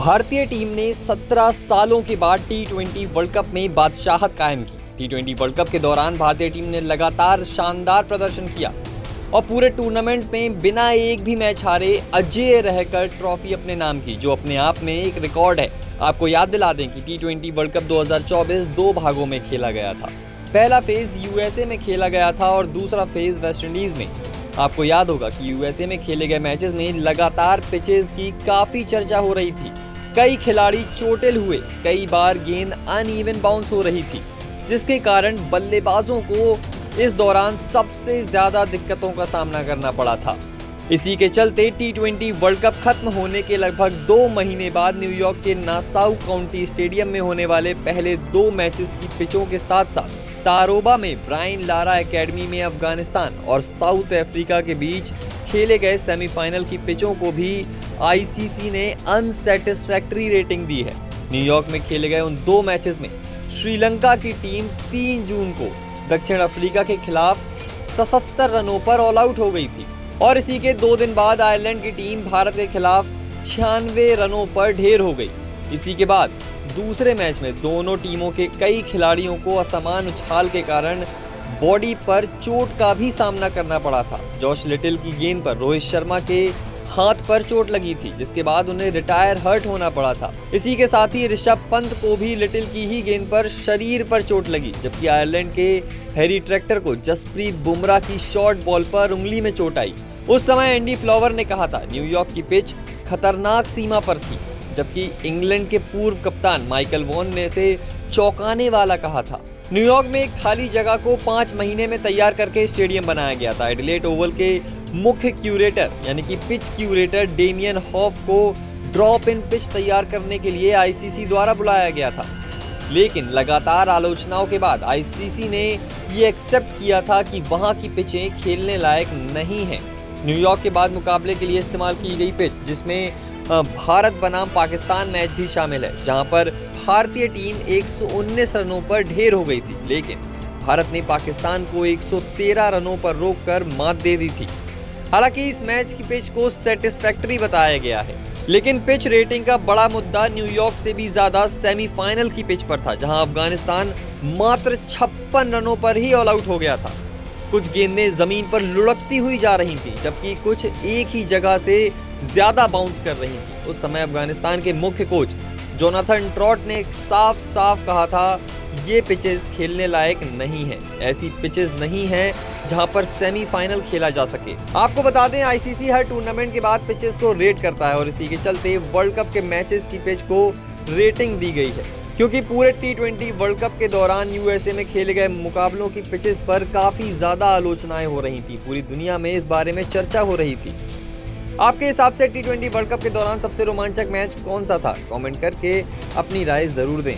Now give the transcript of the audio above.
भारतीय टीम ने 17 सालों के बाद टी20 वर्ल्ड कप में बादशाहत कायम की। टी20 वर्ल्ड कप के दौरान भारतीय टीम ने लगातार शानदार प्रदर्शन किया और पूरे टूर्नामेंट में बिना एक भी मैच हारे अजेय रहकर ट्रॉफी अपने नाम की, जो अपने आप में एक रिकॉर्ड है। आपको याद दिला दें कि टी20 वर्ल्ड कप 2024 दो भागों में खेला गया था। पहला फेज यूएसए में खेला गया था और दूसरा फेज वेस्ट इंडीज में। आपको याद होगा कि यूएसए में खेले गए मैचेस में लगातार पिचेस की काफ़ी चर्चा हो रही थी। कई खिलाड़ी चोटिल हुए, कई बार गेंद अनइवन बाउंस हो रही थी, जिसके कारण बल्लेबाजों को इस दौरान सबसे ज़्यादा दिक्कतों का सामना करना पड़ा था। इसी के चलते टी20 वर्ल्ड कप खत्म होने के लगभग 2 महीने बाद न्यूयॉर्क के नासाउ काउंटी स्टेडियम में होने वाले पहले 2 मैचेस की पिचों के साथ साथ तारोबा में ब्रायन लारा एकेडमी में अफगानिस्तान और साउथ अफ्रीका के बीच खेले गए सेमीफाइनल की पिचों को भी आईसीसी ने अनसैटिस्फैक्टरी रेटिंग दी है। न्यूयॉर्क में खेले गए उन 2 मैचेस में श्रीलंका की टीम 3 जून को दक्षिण अफ्रीका के खिलाफ 77 रनों पर ऑल आउट हो गई थी और इसी के 2 दिन बाद आयरलैंड की टीम भारत के खिलाफ 96 रनों पर ढेर हो गई। इसी के बाद दूसरे मैच में दोनों टीमों के कई खिलाड़ियों को असमान उछाल के कारण बॉडी पर चोट का भी सामना करना पड़ा था। जॉश लिटिल की गेंद पर रोहित शर्मा के हाथ पर चोट लगी थी, जिसके बाद उन्हें रिटायर हर्ट होना पड़ा था। इसी के साथ ही ऋषभ पंत को भी लिटिल की ही गेंद पर शरीर पर चोट लगी, जबकि आयरलैंड के हैरी ट्रैक्टर को जसप्रीत बुमराह की शॉर्ट बॉल पर उंगली में चोट आई। उस समय एंडी फ्लावर ने कहा था न्यूयॉर्क की पिच खतरनाक सीमा पर थी, जबकि इंग्लैंड के पूर्व कप्तान माइकल वॉन ने इसे चौंकाने वाला कहा था। न्यूयॉर्क में एक खाली जगह को 5 महीने में तैयार करके स्टेडियम बनाया गया था। एडिलेड ओवल के मुख्य क्यूरेटर यानी कि पिच क्यूरेटर डेमियन हॉफ को ड्रॉप इन पिच तैयार करने के लिए आईसीसी द्वारा बुलाया गया था, लेकिन लगातार आलोचनाओं के बाद आईसीसी ने ये एक्सेप्ट किया था कि वहां की पिचें खेलने लायक नहीं हैं। न्यूयॉर्क के बाद मुकाबले के लिए इस्तेमाल की गई पिच, जिसमें भारत बनाम पाकिस्तान मैच भी शामिल है, जहां पर भारतीय टीम 119 रनों पर ढेर हो गई थी, लेकिन भारत ने पाकिस्तान को 113 रनों पर रोककर मात दे दी थी। हालांकि इस मैच की पिच को सेटिस्फैक्टरी बताया गया है, लेकिन पिच रेटिंग का बड़ा मुद्दा न्यूयॉर्क से भी ज्यादा सेमीफाइनल की पिच पर था, जहां अफगानिस्तान मात्र 56 रनों पर ही ऑल आउट हो गया था। कुछ गेंदें जमीन पर लुढ़कती हुई जा रही थी, जबकि कुछ एक ही जगह से ज्यादा बाउंस कर रही थी। उस समय अफगानिस्तान के मुख्य कोच जोनाथन ट्रॉट ने साफ साफ कहा था, ये पिचेस खेलने लायक नहीं है, ऐसी पिचेस नहीं है जहां पर सेमीफाइनल खेला जा सके। आपको बता दें, आईसीसी हर टूर्नामेंट के बाद पिचेस को रेट करता है और इसी के चलते वर्ल्ड कप के मैचेस की पिच को रेटिंग दी गई है, क्योंकि पूरे टी20 वर्ल्ड कप के दौरान यूएसए में खेले गए मुकाबलों की पिचेस पर काफी ज्यादा आलोचनाएं हो रही थी। पूरी दुनिया में इस बारे में चर्चा हो रही थी। आपके हिसाब से टी20 वर्ल्ड कप के दौरान सबसे रोमांचक मैच कौन सा था? कमेंट करके अपनी राय जरूर दें।